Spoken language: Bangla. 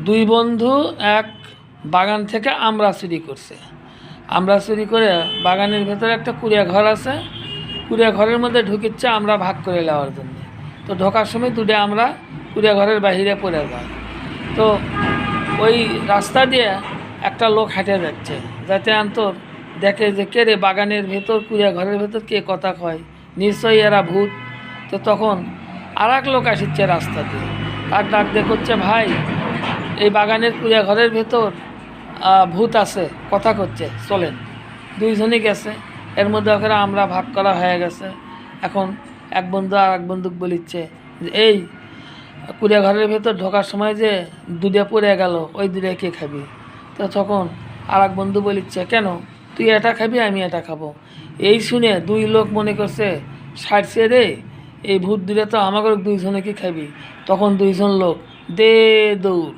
দুই বন্ধু এক বাগান থেকে আমড়া চুরি করছে। আমড়া চুরি করে বাগানের ভেতরে একটা কুড়িয়া ঘর আছে, কুড়িয়া ঘরের মধ্যে ঢুকিচ্ছে আমরা ভাগ করে নেওয়ার জন্য। তো ঢোকার সময় দুটো আমরা কুড়িয়া ঘরের বাহিরে পড়ে যায়। তো ওই রাস্তা দিয়ে একটা লোক হেঁটে যাচ্ছে, যাতে অন্তর দেখে যে কে রে বাগানের ভেতর কুড়িয়া ঘরের ভেতর কে কথা কয়, নিশ্চয়ই এরা ভূত। তো তখন আর এক লোক আসছে রাস্তা দিয়ে, তার ডাক দিয়ে করছে, ভাই এই বাগানের কুড়িয়া ঘরের ভেতর ভূত আছে, কথা করছে, চলেন। দুইজনই গেছে, এর মধ্যে ওখানে আমরা ভাগ করা হয়ে গেছে। এখন এক বন্ধু আর এক বন্ধুক বলিচ্ছে যে এই কুড়িয়া ঘরের ভেতর ঢোকার সময় যে দুধে পড়ে গেল, ওই দুধে কে খাবি? তো তখন আর এক বন্ধু বলিচ্ছে, কেন, তুই এটা খাবি আমি এটা খাবো। এই শুনে দুই লোক মনে করছে সারছে রে, এই ভূত দুধে তো আমাকে দুইজনে কি খাবি। তখন দুইজন লোক দে দৌড়।